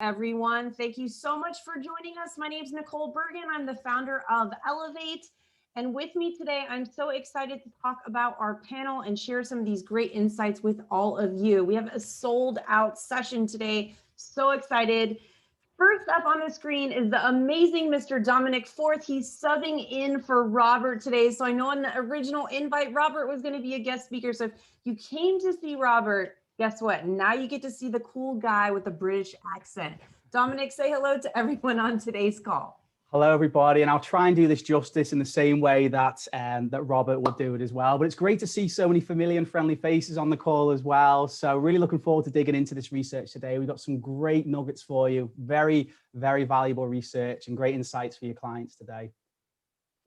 Everyone. Thank you so much for joining us. My name is Nicole Bergen. I'm the founder of Elevate. And with me today, I'm so excited to talk about our panel and share some of these great insights with all of you. We have a sold out session today. So excited. First up on the screen is the amazing Mr. Dominic Forth. He's subbing in for Robert today. So I know in the original invite, Robert was going to be a guest speaker. So if you came to see Robert, guess what? Now you get to see the cool guy with the British accent. Dominic, say hello to everyone on today's call. Hello, everybody, and I'll try and do this justice in the same way that Robert would do it as well. But it's great to see so many familiar and friendly faces on the call as well. So really looking forward to digging into this research today. We've got some great nuggets for you, very, very valuable research and great insights for your clients today.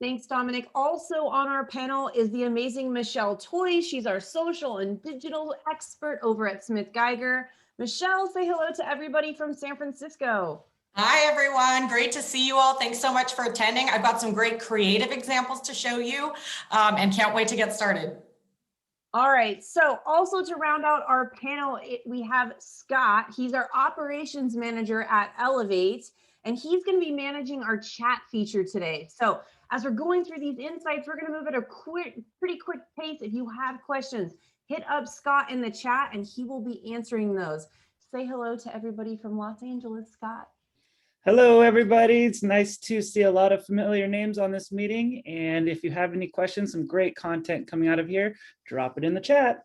Thanks, Dominic. Also on our panel is the amazing Michelle Toy. She's our social and digital expert over at Smith Geiger. Michelle, say hello to everybody from San Francisco. Hi, everyone. Great to see you all. Thanks so much for attending. I've got some great creative examples to show you and can't wait to get started. All right. So also to round out our panel, we have Scott. He's our operations manager at Elevate, and he's going to be managing our chat feature today. So as we're going through these insights, we're going to move at a pretty quick pace. If you have questions, hit up Scott in the chat and he will be answering those. Say hello to everybody from Los Angeles, Scott. Hello, everybody. It's nice to see a lot of familiar names on this meeting. And if you have any questions, some great content coming out of here, drop it in the chat.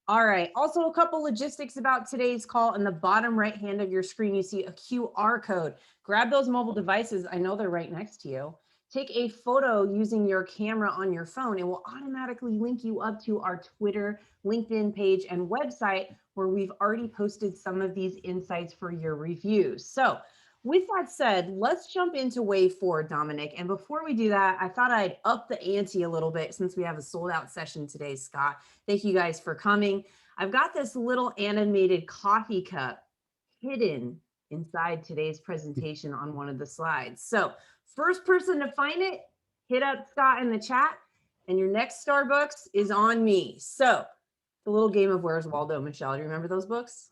All right. Also, a couple logistics about today's call. In the bottom right hand of your screen, you see a QR code. Grab those mobile devices. I know they're right next to you. Take a photo using your camera on your phone. It will automatically link you up to our Twitter, LinkedIn page, and website where we've already posted some of these insights for your reviews. So with that said, let's jump into wave 4, Dominic. And before we do that, I thought I'd up the ante a little bit since we have a sold out session today, Scott. Thank you guys for coming. I've got this little animated coffee cup hidden inside today's presentation on one of the slides. So first person to find it, hit up Scott in the chat, and your next Starbucks is on me. So the little game of Where's Waldo, Michelle, do you remember those books?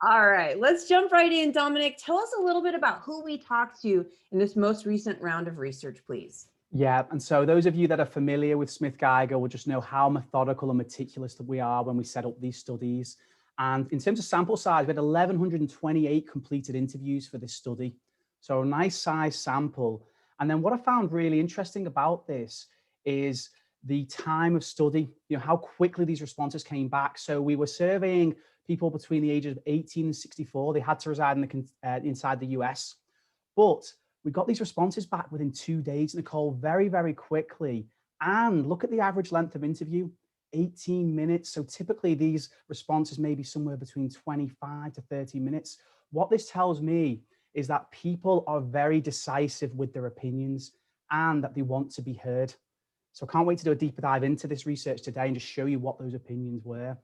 All right, let's jump right in. Dominic, tell us a little bit about who we talked to in this most recent round of research, please. Yeah, and so those of you that are familiar with Smith Geiger will just know how methodical and meticulous that we are when we set up these studies. And in terms of sample size, we had 1,128 completed interviews for this study. So a nice size sample. And then what I found really interesting about this is the time of study, how quickly these responses came back. So we were surveying people between the ages of 18 and 64. They had to reside inside the US. But we got these responses back within 2 days, Nicole, very, very quickly. And look at the average length of interview, 18 minutes. So typically these responses may be somewhere between 25 to 30 minutes. What this tells me is that people are very decisive with their opinions and that they want to be heard. So I can't wait to do a deeper dive into this research today and just show you what those opinions were.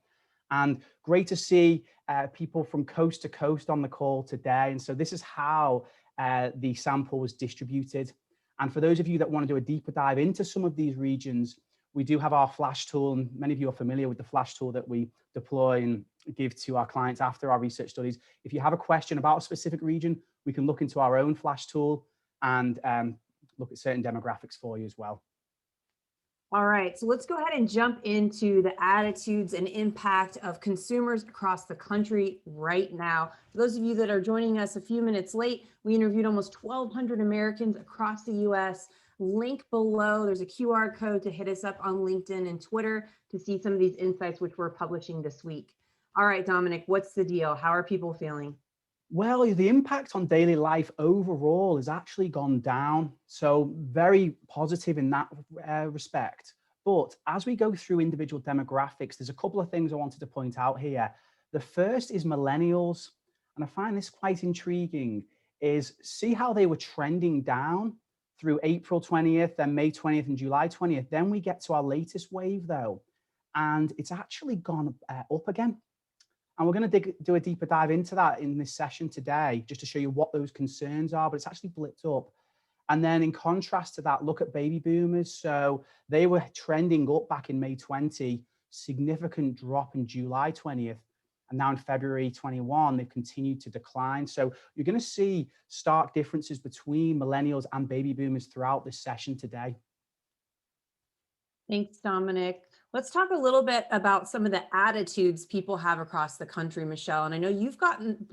And great to see people from coast to coast on the call today. And so this is how the sample was distributed. And for those of you that want to do a deeper dive into some of these regions, we do have our Flash tool. And many of you are familiar with the Flash tool that we deploy and give to our clients after our research studies. If you have a question about a specific region, we can look into our own Flash tool and look at certain demographics for you as well. All right, so let's go ahead and jump into the attitudes and impact of consumers across the country right now. For those of you that are joining us a few minutes late, we interviewed almost 1,200 Americans across the US. Link below, there's a QR code to hit us up on LinkedIn and Twitter to see some of these insights which we're publishing this week. All right, Dominic, what's the deal? How are people feeling? Well, the impact on daily life overall has actually gone down. So very positive in that respect. But as we go through individual demographics, there's a couple of things I wanted to point out here. The first is millennials. And I find this quite intriguing, is see how they were trending down through April 20th, then May 20th and July 20th. Then we get to our latest wave though, and it's actually gone up again. And we're going to do a deeper dive into that in this session today, just to show you what those concerns are, but it's actually blipped up. And then in contrast to that, look at baby boomers. So they were trending up back in May 20, significant drop in July 20th. And now in February 21, they've continued to decline. So you're going to see stark differences between millennials and baby boomers throughout this session today. Thanks, Dominic. Let's talk a little bit about some of the attitudes people have across the country, Michelle. And I know you've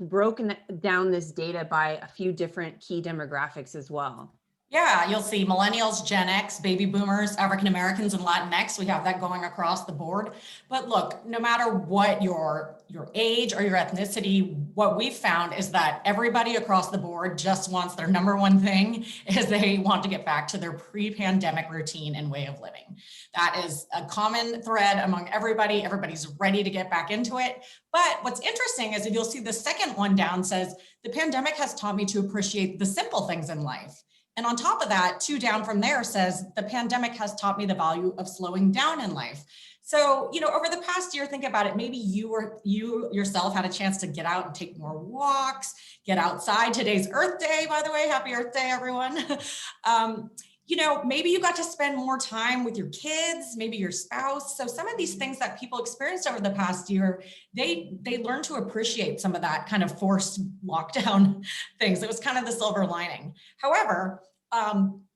broken down this data by a few different key demographics as well. Yeah, you'll see millennials, Gen X, baby boomers, African Americans, and Latinx. We have that going across the board. But look, no matter what your age or your ethnicity, what we've found is that everybody across the board just wants their number one thing is they want to get back to their pre-pandemic routine and way of living. That is a common thread among everybody. Everybody's ready to get back into it. But what's interesting is if you'll see the second one down says, the pandemic has taught me to appreciate the simple things in life. And on top of that, 2 down from there says, the pandemic has taught me the value of slowing down in life. So, over the past year, think about it. Maybe you yourself had a chance to get out and take more walks, get outside. Today's Earth Day, by the way. Happy Earth Day, everyone. Maybe you got to spend more time with your kids, maybe your spouse. So some of these things that people experienced over the past year, they learned to appreciate some of that kind of forced lockdown things. It was kind of the silver lining. However,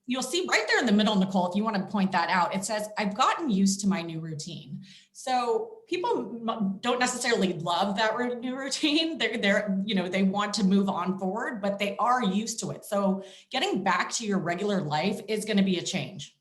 you'll see right there in the middle, Nicole, if you want to point that out, it says, I've gotten used to my new routine. So people don't necessarily love that new routine. They want to move on forward, but they are used to it. So getting back to your regular life is going to be a change.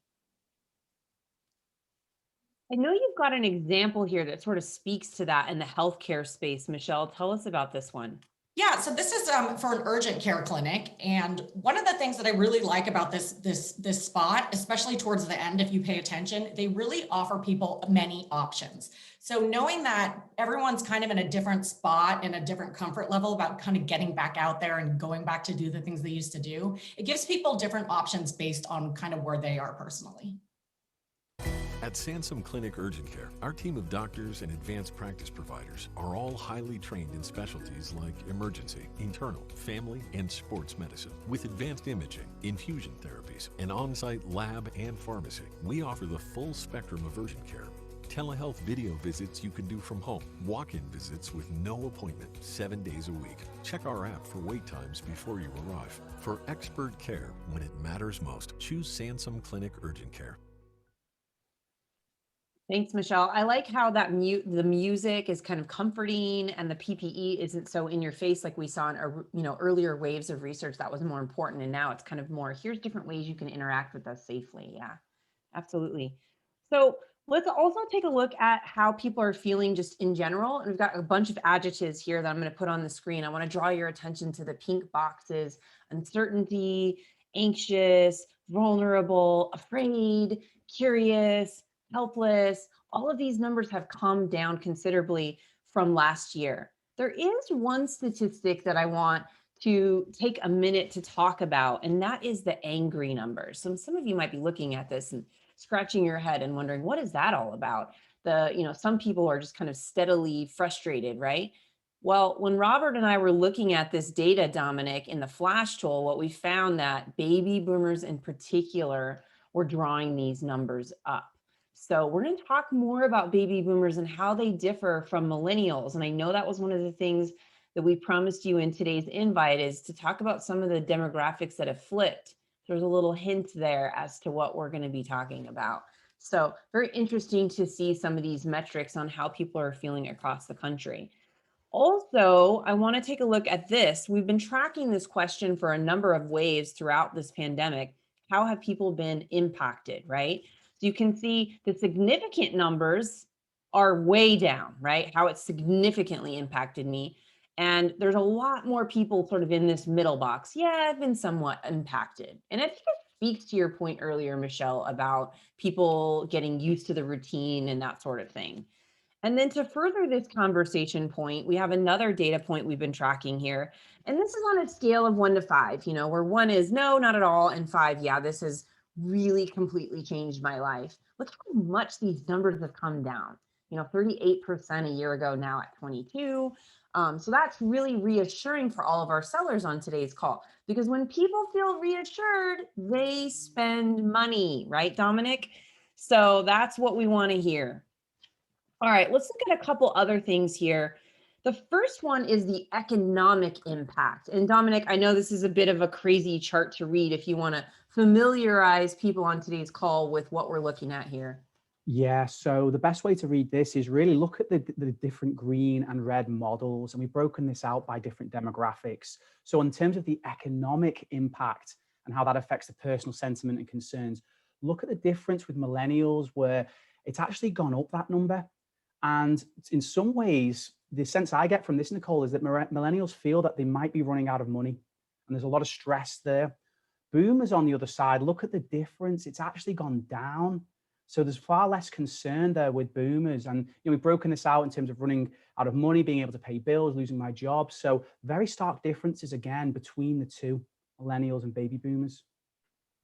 I know you've got an example here that sort of speaks to that in the healthcare space. Michelle, tell us about this one. Yeah, so this is for an urgent care clinic. And one of the things that I really like about this spot, especially towards the end, if you pay attention, they really offer people many options. So knowing that everyone's kind of in a different spot and a different comfort level about kind of getting back out there and going back to do the things they used to do, it gives people different options based on kind of where they are personally. At Sansom Clinic Urgent Care, our team of doctors and advanced practice providers are all highly trained in specialties like emergency, internal, family, and sports medicine. With advanced imaging, infusion therapies, and on-site lab and pharmacy, we offer the full spectrum of urgent care. Telehealth video visits you can do from home. Walk-in visits with no appointment, 7 days a week. Check our app for wait times before you arrive. For expert care when it matters most, choose Sansom Clinic Urgent Care. Thanks, Michelle. I like how that the music is kind of comforting and the PPE isn't so in your face like we saw in earlier waves of research that was more important. And now it's kind of more, here's different ways you can interact with us safely. Yeah, absolutely. So let's also take a look at how people are feeling just in general. And we've got a bunch of adjectives here that I'm going to put on the screen. I want to draw your attention to the pink boxes: uncertainty, anxious, vulnerable, afraid, curious, helpless. All of these numbers have come down considerably from last year. There is one statistic that I want to take a minute to talk about, and that is the angry numbers. So some of you might be looking at this and scratching your head and wondering, what is that all about? Some people are just kind of steadily frustrated, right? Well, when Robert and I were looking at this data, Dominic, in the Flash tool, what we found that baby boomers in particular were drawing these numbers up. So we're going to talk more about baby boomers and how they differ from millennials. And I know that was one of the things that we promised you in today's invite, is to talk about some of the demographics that have flipped. There's a little hint there as to what we're going to be talking about. So very interesting to see some of these metrics on how people are feeling across the country. Also, I want to take a look at this. We've been tracking this question for a number of waves throughout this pandemic. How have people been impacted, right? So you can see the significant numbers are way down, right? How it significantly impacted me. And there's a lot more people sort of in this middle box. Yeah, I've been somewhat impacted. And I think it speaks to your point earlier, Michelle, about people getting used to the routine and that sort of thing. And then to further this conversation point, we have another data point we've been tracking here. And this is on a scale of 1 to 5, where 1 is no, not at all, and 5, yeah, this has really completely changed my life. Look how much these numbers have come down. 38% a year ago, now at 22. So that's really reassuring for all of our sellers on today's call, because when people feel reassured, they spend money, right, Dominic? So that's what we want to hear. All right, let's look at a couple other things here. The first one is the economic impact. And Dominic, I know this is a bit of a crazy chart to read if you want to familiarize people on today's call with what we're looking at here. Yeah, so the best way to read this is really look at the different green and red models, and we've broken this out by different demographics. So in terms of the economic impact and how that affects the personal sentiment and concerns, look at the difference with millennials where it's actually gone up that number. And in some ways, the sense I get from this, Nicole, is that millennials feel that they might be running out of money, and there's a lot of stress there. Boomers, on the other side, look at the difference. It's actually gone down. So there's far less concern there with boomers. And we've broken this out in terms of running out of money, being able to pay bills, losing my job. So very stark differences again between the two, millennials and baby boomers.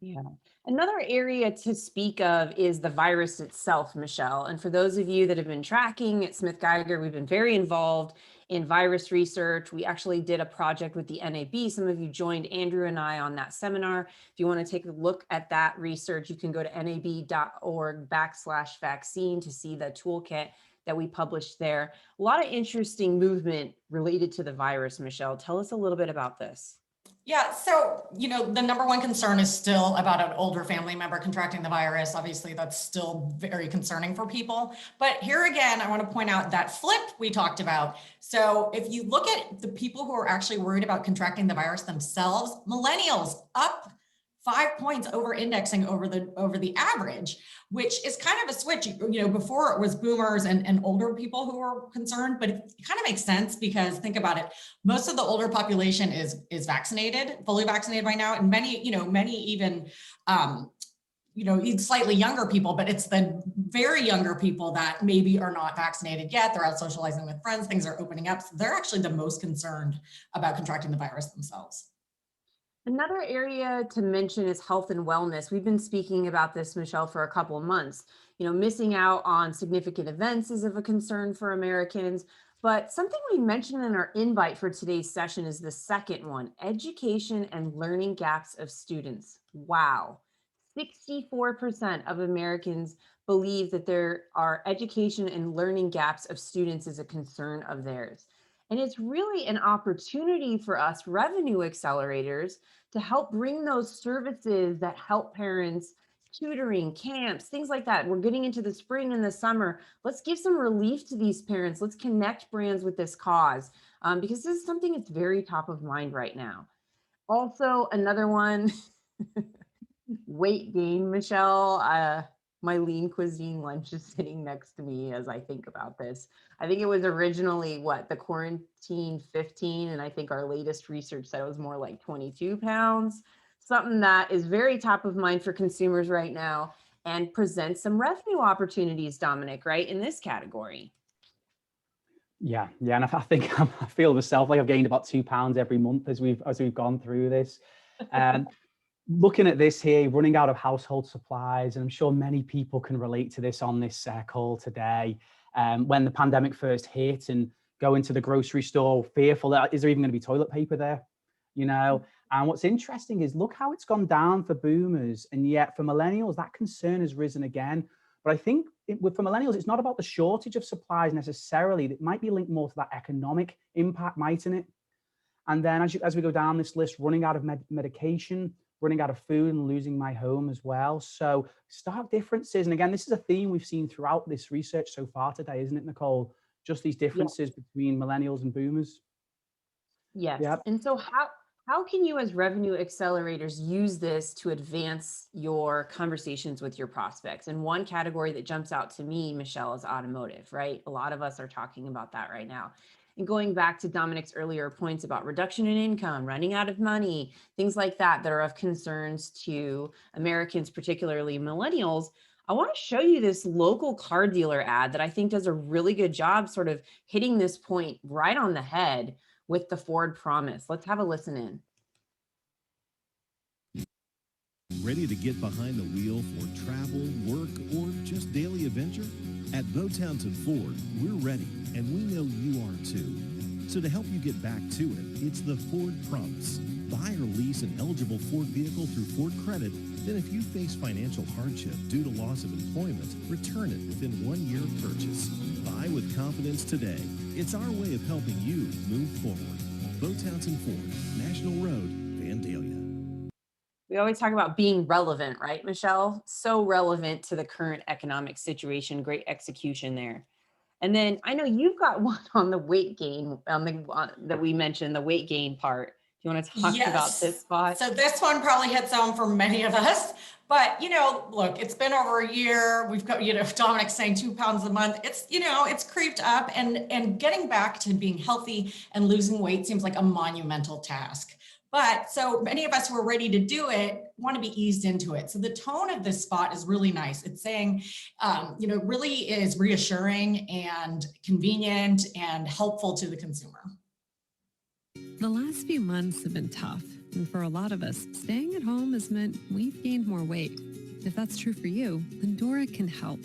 Yeah. Another area to speak of is the virus itself, Michelle. And for those of you that have been tracking at Smith Geiger, we've been very involved in virus research. We actually did a project with the NAB. Some of you joined Andrew and I on that seminar. If you want to take a look at that research, you can go to nab.org/vaccine to see the toolkit that we published there. A lot of interesting movement related to the virus, Michelle. Tell us a little bit about this. Yeah, so, the number one concern is still about an older family member contracting the virus. Obviously, that's still very concerning for people. But here again, I want to point out that flip we talked about. So if you look at the people who are actually worried about contracting the virus themselves, millennials up 5 points over indexing over the average, which is kind of a switch. Before it was boomers and older people who were concerned, but it kind of makes sense because think about it. Most of the older population is vaccinated, fully vaccinated by now. And many even, slightly younger people, but it's the very younger people that maybe are not vaccinated yet. They're out socializing with friends, things are opening up. So they're actually the most concerned about contracting the virus themselves. Another area to mention is health and wellness. We've been speaking about this, Michelle, for a couple of months. Missing out on significant events is of a concern for Americans. But something we mentioned in our invite for today's session is the second one, education and learning gaps of students. Wow. 64% of Americans believe that there are education and learning gaps of students is a concern of theirs. And it's really an opportunity for us revenue accelerators to help bring those services that help parents, tutoring, camps, things like that. We're getting into the spring and the summer. Let's give some relief to these parents. Let's connect brands with this cause because this is something that's very top of mind right now. Also, another one, weight gain, Michelle. My lean cuisine lunch is sitting next to me as I think about this. I think it was originally the quarantine 15, and I think our latest research said it was more like 22 pounds, something that is very top of mind for consumers right now and presents some revenue opportunities, Dominic, right, in this category. Yeah, and I think I feel myself like I've gained about 2 pounds every month as we've gone through this. Looking at this here, running out of household supplies, and I'm sure many people can relate to this on this call today. When the pandemic first hit and going to the grocery store, fearful that is there even going to be toilet paper there, And what's interesting is look how it's gone down for boomers, and yet for millennials, that concern has risen again. But I think for millennials, it's not about the shortage of supplies necessarily. It might be linked more to that economic impact, mightn't it? And then as we go down this list, running out of medication, running out of food, and losing my home as well. So stark differences. And again, this is a theme we've seen throughout this research so far today, isn't it, Nicole? Just these differences between millennials and boomers. Yes. Yep. And so how can you as revenue accelerators use this to advance your conversations with your prospects? And one category that jumps out to me, Michelle, is automotive, right? A lot of us are talking about that right now. And going back to Dominic's earlier points about reduction in income, running out of money, things like that are of concerns to Americans, particularly millennials. I want to show you this local car dealer ad that I think does a really good job sort of hitting this point right on the head with the Ford promise. Let's have a listen in. Ready to get behind the wheel for travel, work, or just daily adventure? At Bowtownsend Ford, we're ready, and we know you are too. So to help you get back to it, it's the Ford Promise. Buy or lease an eligible Ford vehicle through Ford Credit. Then if you face financial hardship due to loss of employment, return it within 1 year of purchase. Buy with confidence today It's our way of helping you move forward. Bo Townsend Ford, National Road, Vandalia. We always talk about being relevant, right, Michelle? So relevant to the current economic situation. Great execution there. And then I know you've got one on the weight gain that we mentioned, the weight gain part. Do you want to talk about this spot? So this one probably hits home for many of us, but look, it's been over a year. We've got, Dominic saying 2 pounds a month. It's, it's creeped up, and getting back to being healthy and losing weight seems like a monumental task. But so many of us who are ready to do it want to be eased into it. So the tone of this spot is really nice. It's saying, really is reassuring and convenient and helpful to the consumer. The last few months have been tough, and for a lot of us, staying at home has meant we've gained more weight. If that's true for you, Lindora can help.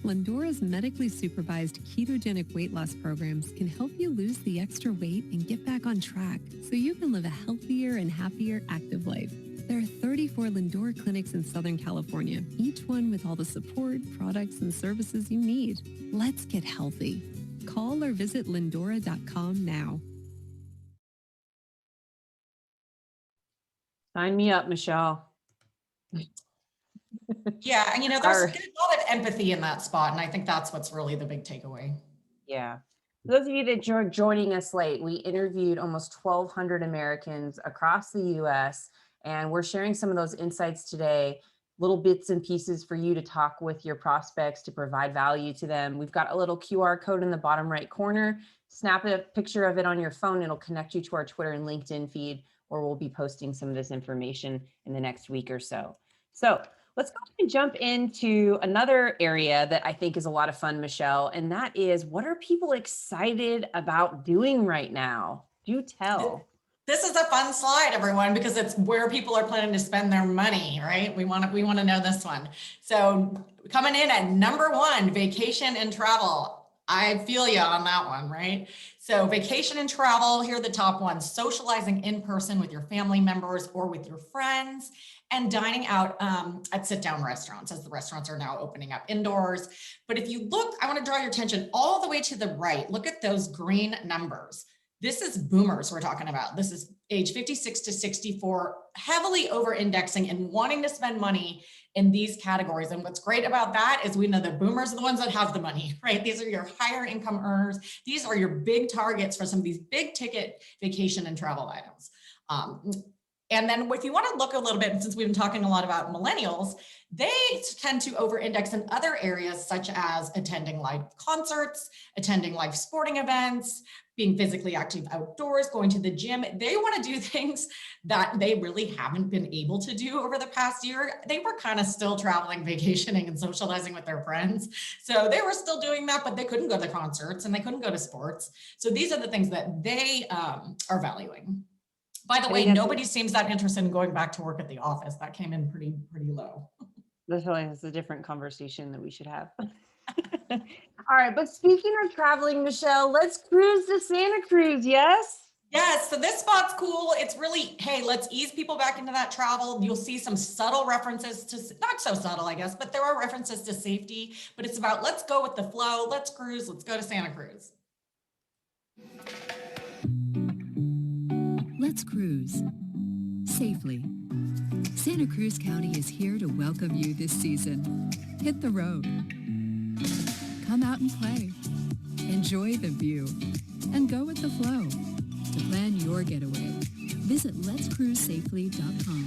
Lindora's medically supervised ketogenic weight loss programs can help you lose the extra weight and get back on track so you can live a healthier and happier active life. There are 34 Lindora clinics in Southern California, each one with all the support, products, and services you need. Let's get healthy. Call or visit lindora.com now. Sign me up, Michelle. Yeah, and there's a lot of empathy in that spot, and I think that's what's really the big takeaway. Yeah. For those of you that are joining us late, we interviewed almost 1,200 Americans across the U.S., and we're sharing some of those insights today, little bits and pieces for you to talk with your prospects to provide value to them. We've got a little QR code in the bottom right corner. Snap a picture of it on your phone. It'll connect you to our Twitter and LinkedIn feed, where we'll be posting some of this information in the next week or so. So let's go ahead and jump into another area that I think is a lot of fun, Michelle, and that is, what are people excited about doing right now? Do tell. This is a fun slide, everyone, because it's where people are planning to spend their money, right? We want to know this one. So coming in at number 1, vacation and travel. I feel you on that one, right? So vacation and travel, here are the top ones: socializing in person with your family members or with your friends, and dining out at sit-down restaurants, as the restaurants are now opening up indoors. But if you look, I want to draw your attention all the way to the right. Look at those green numbers. This is boomers we're talking about. This is age 56 to 64, heavily over-indexing and wanting to spend money in these categories. And what's great about that is we know the boomers are the ones that have the money, right? These are your higher income earners. These are your big targets for some of these big ticket vacation and travel items. And then if you want to look a little bit, since we've been talking a lot about millennials, they tend to over-index in other areas, such as attending live concerts, attending live sporting events, being physically active outdoors, going to the gym. They want to do things that they really haven't been able to do over the past year. They were kind of still traveling, vacationing, and socializing with their friends. So they were still doing that, but they couldn't go to concerts and they couldn't go to sports. So these are the things that they are valuing. By the way, nobody seems that interested in going back to work at the office. That came in pretty low. That's a different conversation that we should have. All right, but speaking of traveling, Michelle, let's cruise to Santa Cruz, yes? Yes, so this spot's cool. It's really, hey, let's ease people back into that travel. You'll see some subtle references to, not so subtle, I guess, but there are references to safety, but it's about, let's go with the flow, let's cruise, let's go to Santa Cruz. Let's cruise safely. Santa Cruz County is here to welcome you this season. Hit the road. Come out and play. Enjoy the view. And go with the flow. To plan your getaway, visit letscruisesafely.com.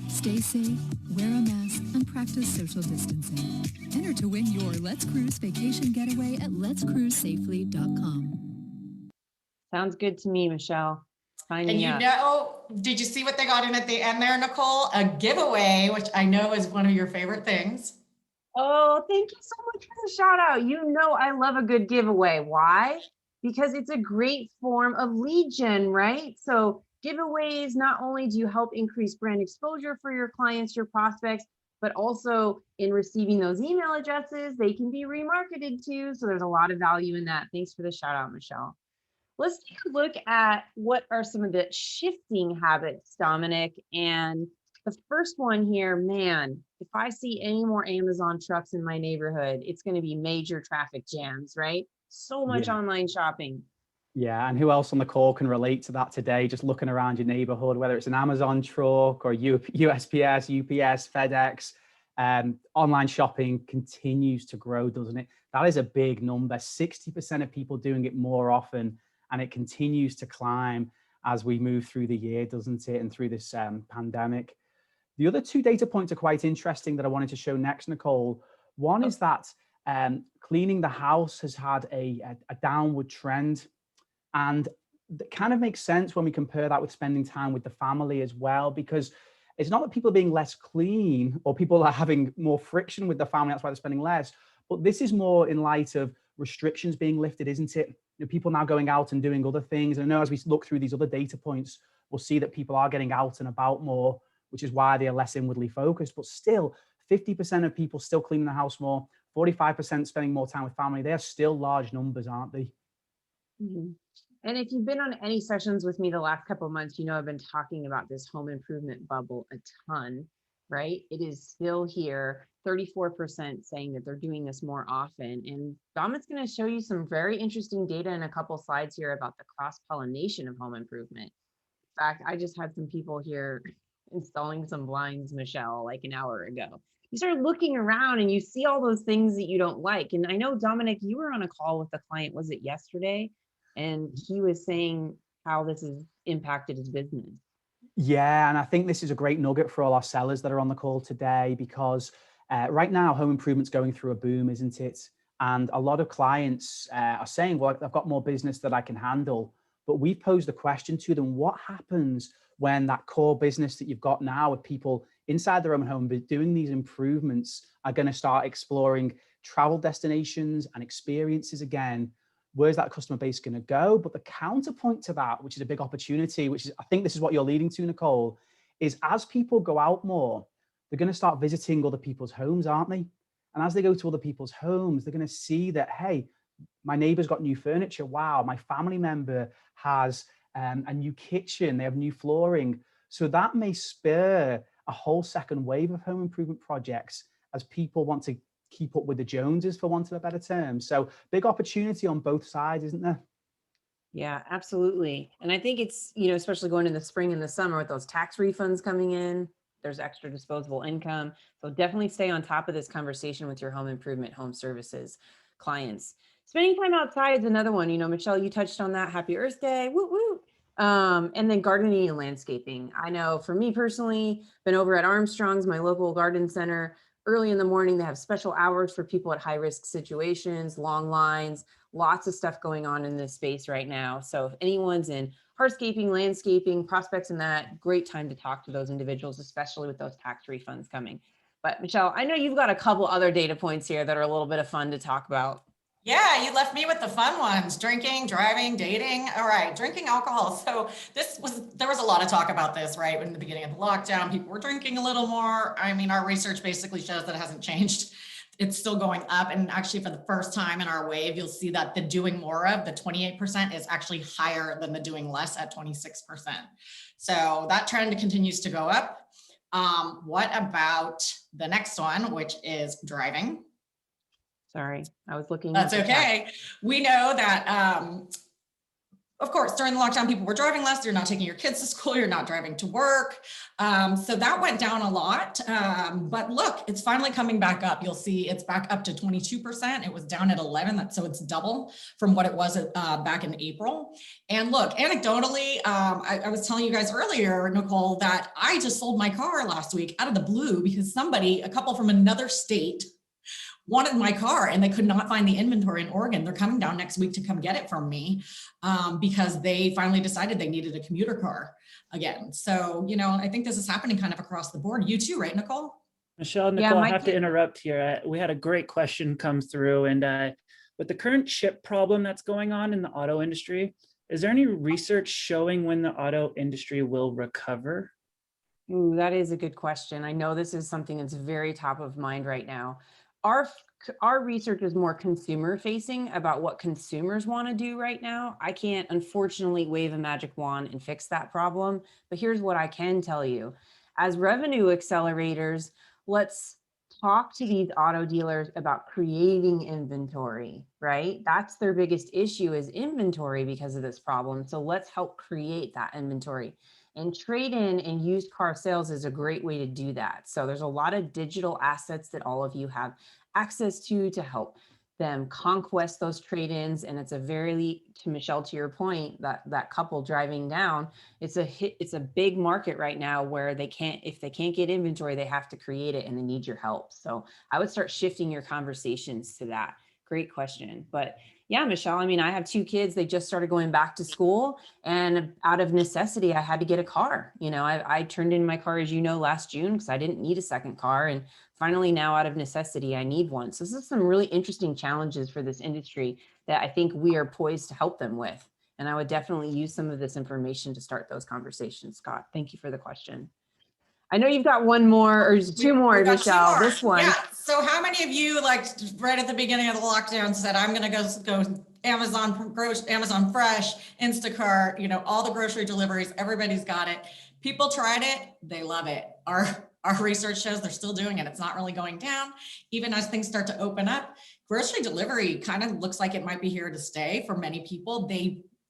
Stay safe, wear a mask, and practice social distancing. Enter to win your Let's Cruise vacation getaway at letscruisesafely.com. Sounds good to me, Michelle. And did you see what they got in at the end there, Nicole? A giveaway, which I know is one of your favorite things. Oh, thank you so much for the shout out. I love a good giveaway. Why? Because it's a great form of lead gen, right? So giveaways, not only do you help increase brand exposure for your clients, your prospects, but also in receiving those email addresses, they can be remarketed to. So there's a lot of value in that. Thanks for the shout out, Michelle. Let's take a look at what are some of the shifting habits, Dominic. And the first one here, man, if I see any more Amazon trucks in my neighborhood, it's going to be major traffic jams, right? So much Yeah. online shopping. Yeah, and who else on the call can relate to that today? Just looking around your neighborhood, whether it's an Amazon truck or USPS, UPS, FedEx, online shopping continues to grow, doesn't it? That is a big number. 60% of people doing it more often, and it continues to climb as we move through the year, doesn't it? And through this pandemic. The other two data points are quite interesting that I wanted to show next, Nicole. One is that cleaning the house has had a downward trend. And that kind of makes sense when we compare that with spending time with the family as well, because it's not that people are being less clean or people are having more friction with the family, that's why they're spending less. But this is more in light of restrictions being lifted, isn't it? People now going out and doing other things. And I know as we look through these other data points, we'll see that people are getting out and about more, which is why they are less inwardly focused. But still, 50% of people still cleaning the house more, 45% spending more time with family. They are still large numbers, aren't they? Mm-hmm. And if you've been on any sessions with me the last couple of months, you know I've been talking about this home improvement bubble a ton, right? It is still here, 34% saying that they're doing this more often. And Dominic's going to show you some very interesting data in a couple slides here about the cross-pollination of home improvement. In fact, I just had some people here installing some blinds, Michelle, like an hour ago. You start looking around and you see all those things that you don't like. And I know, Dominic, you were on a call with the client, was it yesterday? And he was saying how this has impacted his business. Yeah, and I think this is a great nugget for all our sellers that are on the call today, because right now home improvement's going through a boom, isn't it? And a lot of clients are saying, well, I've got more business that I can handle. But we've posed the question to them, what happens when that core business that you've got now with people inside their own home doing these improvements are going to start exploring travel destinations and experiences again? Where's that customer base going to go? But the counterpoint to that, which is a big opportunity, which is, I think this is what you're leading to, Nicole, is as people go out more, they're going to start visiting other people's homes, aren't they? And as they go to other people's homes, they're going to see that, hey, my neighbor's got new furniture. Wow, my family member has a new kitchen. They have new flooring. So that may spur a whole second wave of home improvement projects as people want to keep up with the Joneses, for want of a better term. So big opportunity on both sides, isn't there? Yeah, absolutely. And I think it's, you know, especially going in the spring and the summer with those tax refunds coming in, there's extra disposable income. So definitely stay on top of this conversation with your home improvement, home services clients. Spending time outside is another one. You know, Michelle, you touched on that. Happy Earth Day. Woo woo. And then gardening and landscaping. I know for me personally, been over at Armstrong's, my local garden center. Early in the morning, they have special hours for people at high risk situations, long lines, lots of stuff going on in this space right now. So if anyone's in hardscaping, landscaping, prospects in that, great time to talk to those individuals, especially with those tax refunds coming. But Michelle, I know you've got a couple other data points here that are a little bit of fun to talk about. Yeah, you left me with the fun ones: drinking, driving, dating. All right, drinking alcohol. So there was a lot of talk about this, right? In the beginning of the lockdown, people were drinking a little more. I mean, our research basically shows that it hasn't changed. It's still going up. And actually for the first time in our wave, you'll see that the doing more of, the 28%, is actually higher than the doing less at 26%. So that trend continues to go up. What about the next one, which is driving? Sorry, I was looking. That's okay. We know that, of course, during the lockdown, people were driving less. You're not taking your kids to school. You're not driving to work. So that went down a lot. But look, it's finally coming back up. You'll see it's back up to 22%. It was down at 11. So it's double from what it was back in April. And look, anecdotally, I was telling you guys earlier, Nicole, that I just sold my car last week out of the blue because a couple from another state, wanted my car and they could not find the inventory in Oregon. They're coming down next week to come get it from me because they finally decided they needed a commuter car again. So, you know, I think this is happening kind of across the board. You too, right, Nicole? Michelle, Nicole, I have to interrupt here. We had a great question come through, and with the current chip problem that's going on in the auto industry, is there any research showing when the auto industry will recover? Ooh, that is a good question. I know this is something that's very top of mind right now. Our research is more consumer facing about what consumers want to do right now. I can't, unfortunately, wave a magic wand and fix that problem. But here's what I can tell you. As revenue accelerators, let's talk to these auto dealers about creating inventory, right? That's their biggest issue is inventory because of this problem. So let's help create that inventory. And trade-in and used car sales is a great way to do that. So there's a lot of digital assets that all of you have access to help them conquest those trade-ins. And it's a very, to Michelle, to your point, that couple driving down, it's a big market right now where if they can't get inventory, they have to create it and they need your help. So I would start shifting your conversations to that. Great question. But yeah, Michelle, I mean, I have 2 kids. They just started going back to school, and out of necessity, I had to get a car. You know, I turned in my car, as you know, last June because I didn't need a second car. And finally, now out of necessity, I need one. So this is some really interesting challenges for this industry that I think we are poised to help them with. And I would definitely use some of this information to start those conversations. Scott, thank you for the question. I know you've got one more or 2 more, Michelle. 2 more. This one. Yeah. So how many of you, like right at the beginning of the lockdown, said, I'm going to go Amazon Fresh, Instacart, you know, all the grocery deliveries, everybody's got it. People tried it. They love it. Our research shows they're still doing it. It's not really going down. Even as things start to open up, grocery delivery kind of looks like it might be here to stay for many people.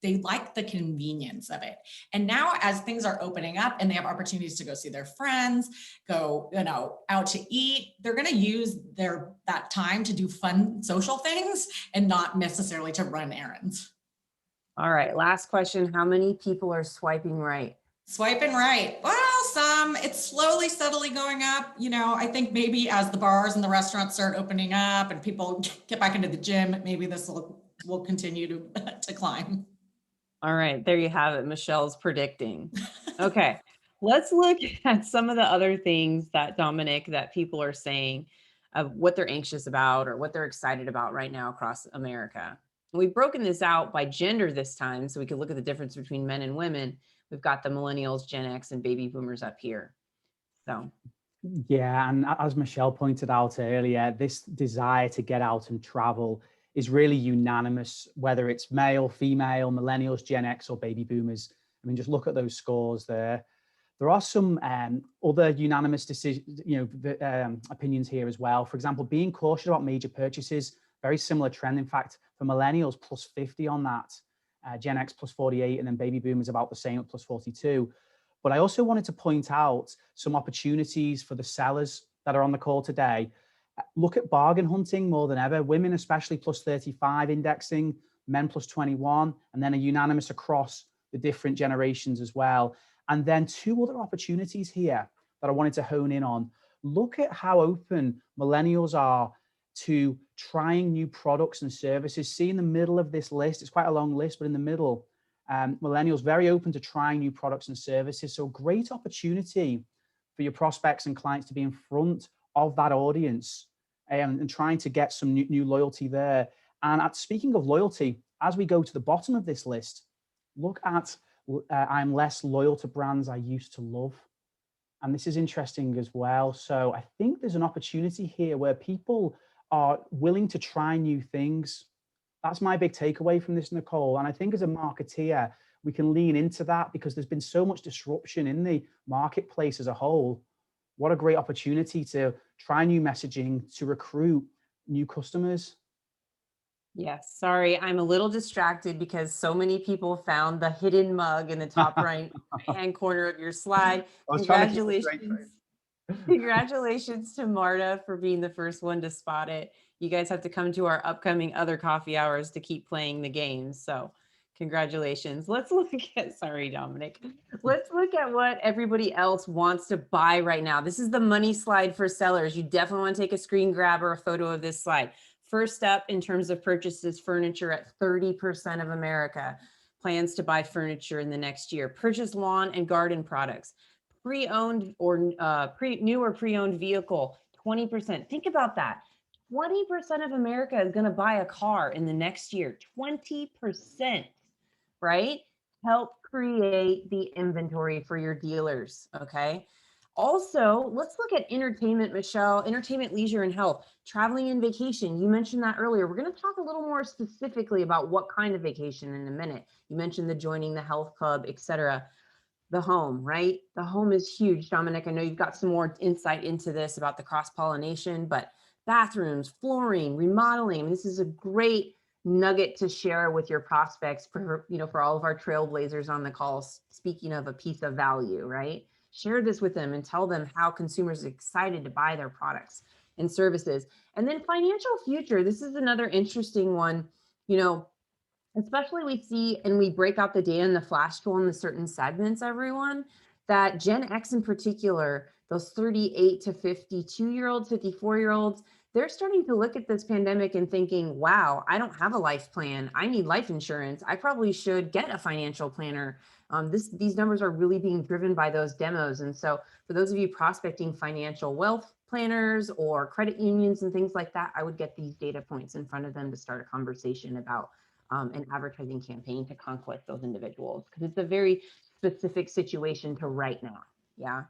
They like the convenience of it. And now as things are opening up and they have opportunities to go see their friends, go, you know, out to eat, they're going to use that time to do fun social things and not necessarily to run errands. All right. Last question. How many people are swiping right? Swiping right. Well, it's slowly, steadily going up. You know, I think maybe as the bars and the restaurants start opening up and people get back into the gym, maybe this will continue to climb. All right, there you have it. Michelle's predicting. Okay, let's look at some of the other things that Dominic, that people are saying of what they're anxious about or what they're excited about right now across America. We've broken this out by gender this time, so we can look at the difference between men and women. We've got the millennials, Gen X, and baby boomers up here. So. Yeah, and as Michelle pointed out earlier, this desire to get out and travel is really unanimous, whether it's male, female, millennials, Gen X, or baby boomers. I mean, just look at those scores there. There are some other unanimous decisions, opinions here as well. For example, being cautious about major purchases, very similar trend. In fact, for millennials, plus 50 on that, Gen X plus 48, and then baby boomers about the same at plus 42. But I also wanted to point out some opportunities for the sellers that are on the call today. Look at bargain hunting more than ever. Women, especially, plus 35 indexing, men plus 21, and then a unanimous across the different generations as well. And then 2 other opportunities here that I wanted to hone in on. Look at how open millennials are to trying new products and services. See in the middle of this list, it's quite a long list, but in the middle, millennials very open to trying new products and services. So great opportunity for your prospects and clients to be in front of that audience and trying to get some new loyalty there. And speaking of loyalty, as we go to the bottom of this list, look at I'm less loyal to brands I used to love. And this is interesting as well. So I think there's an opportunity here where people are willing to try new things. That's my big takeaway from this, Nicole. And I think as a marketeer, we can lean into that because there's been so much disruption in the marketplace as a whole. What a great opportunity to try new messaging, to recruit new customers. Yes, sorry, I'm a little distracted because so many people found the hidden mug in the top right hand corner of your slide. Congratulations. Congratulations to Marta for being the first one to spot it. You guys have to come to our upcoming other coffee hours to keep playing the games. So congratulations. Let's look at, sorry, Dominic. Let's look at what everybody else wants to buy right now. This is the money slide for sellers. You definitely want to take a screen grab or a photo of this slide. First up in terms of purchases, furniture at 30% of America plans to buy furniture in the next year. Purchase lawn and garden products. Pre-owned or new or pre-owned vehicle, 20%. Think about that. 20% of America is going to buy a car in the next year. 20%, right? Help create the inventory for your dealers, okay? Also, let's look at entertainment, Michelle, entertainment, leisure, and health, traveling and vacation. You mentioned that earlier. We're going to talk a little more specifically about what kind of vacation in a minute. You mentioned the joining the health club, etc. the home, right? The home is huge. Dominic, I know you've got some more insight into this about the cross-pollination, but bathrooms, flooring, remodeling, I mean, this is a great nugget to share with your prospects for, for all of our trailblazers on the calls. Speaking of a piece of value, right? Share this with them and tell them how consumers are excited to buy their products and services. And then financial future, this is another interesting one, especially we see, and we break out the data in the flash tool in the certain segments, everyone, that Gen X in particular, those 38 to 52-year-olds, 54-year-olds, they're starting to look at this pandemic and thinking, wow, I don't have a life plan. I need life insurance. I probably should get a financial planner. These numbers are really being driven by those demos. And so for those of you prospecting financial wealth planners or credit unions and things like that, I would get these data points in front of them to start a conversation about an advertising campaign to conquest those individuals, because it's a very specific situation to right now. Yeah.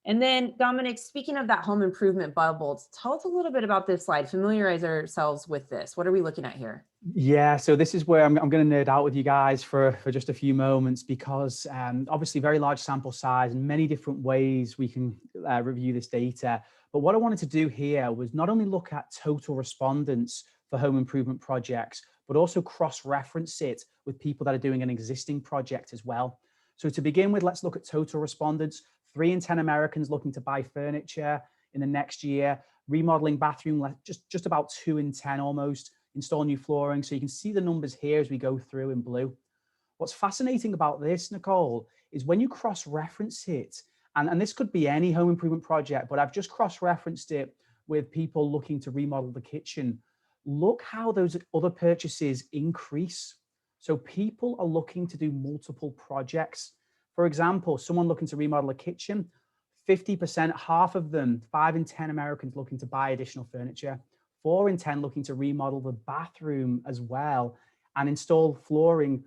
And then Dominic, speaking of that home improvement bubble, tell us a little bit about this slide. Familiarize ourselves with this. What are we looking at here? Yeah, so this is where I'm going to nerd out with you guys for just a few moments, because obviously very large sample size and many different ways we can review this data. But what I wanted to do here was not only look at total respondents for home improvement projects, but also cross-reference it with people that are doing an existing project as well. So to begin with, let's look at total respondents. 3 in 10 Americans looking to buy furniture in the next year, remodeling bathroom, just about 2 in 10 almost, install new flooring. So you can see the numbers here as we go through in blue. What's fascinating about this, Nicole, is when you cross-reference it, and this could be any home improvement project, but I've just cross-referenced it with people looking to remodel the kitchen. Look how those other purchases increase. So people are looking to do multiple projects. For example, someone looking to remodel a kitchen, 50%, half of them, 5 in 10 Americans looking to buy additional furniture, 4 in 10 looking to remodel the bathroom as well, and install flooring,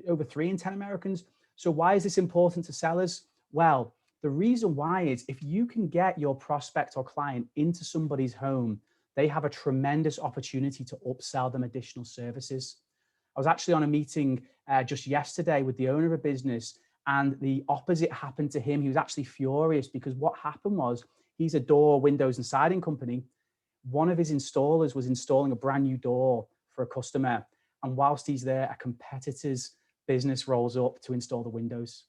over 3 in 10 Americans. So why is this important to sellers? Well, the reason why is if you can get your prospect or client into somebody's home, they have a tremendous opportunity to upsell them additional services. I was actually on a meeting just yesterday with the owner of a business, and the opposite happened to him. He was actually furious because what happened was, he's a door, windows, and siding company. One of his installers was installing a brand new door for a customer. And whilst he's there, a competitor's business rolls up to install the windows.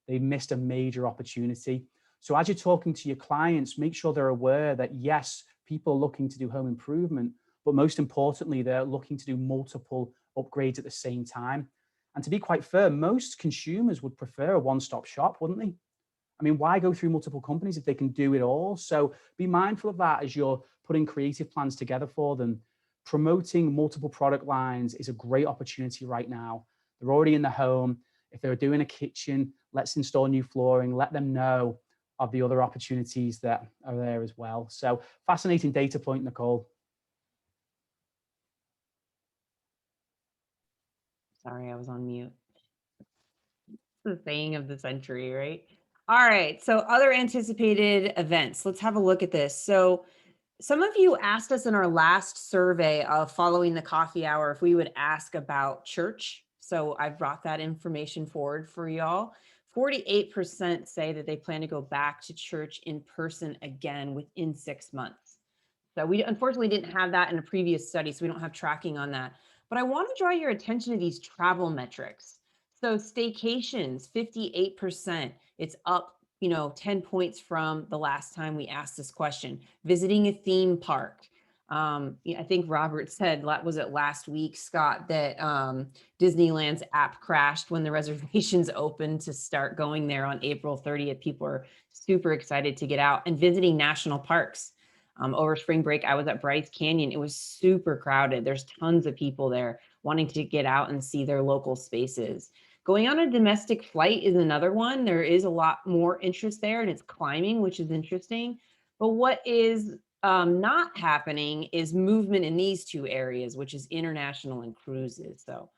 They missed a major opportunity. So as you're talking to your clients, make sure they're aware that yes, people are looking to do home improvement, but most importantly, they're looking to do multiple upgrades at the same time. And to be quite fair, most consumers would prefer a one-stop shop, wouldn't they? I mean, why go through multiple companies if they can do it all? So be mindful of that as you're putting creative plans together for them. Promoting multiple product lines is a great opportunity right now. They're already in the home. If they're doing a kitchen, let's install new flooring. Let them know of the other opportunities that are there as well. So fascinating data point, Nicole. Sorry, I was on mute. The saying of the century, right? All right, so other anticipated events. Let's have a look at this. So some of you asked us in our last survey of following the coffee hour if we would ask about church. So I've brought that information forward for y'all. 48% say that they plan to go back to church in person again within 6 months. So we unfortunately didn't have that in a previous study, so we don't have tracking on that. But I want to draw your attention to these travel metrics. So staycations, 58%, it's up 10 points from the last time we asked this question. Visiting a theme park. I think Robert said, was it last week, Scott, that Disneyland's app crashed when the reservations opened to start going there on April 30th. People are super excited to get out and visiting national parks. Over spring break, I was at Bryce Canyon. It was super crowded. There's tons of people there wanting to get out and see their local spaces. Going on a domestic flight is another one. There is a lot more interest there, and it's climbing, which is interesting. But what is not happening is movement in these two areas, which is international and cruises. So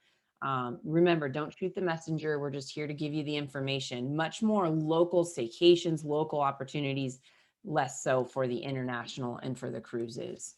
remember, don't shoot the messenger. We're just here to give you the information. Much more local staycations, local opportunities, less so for the international and for the cruises.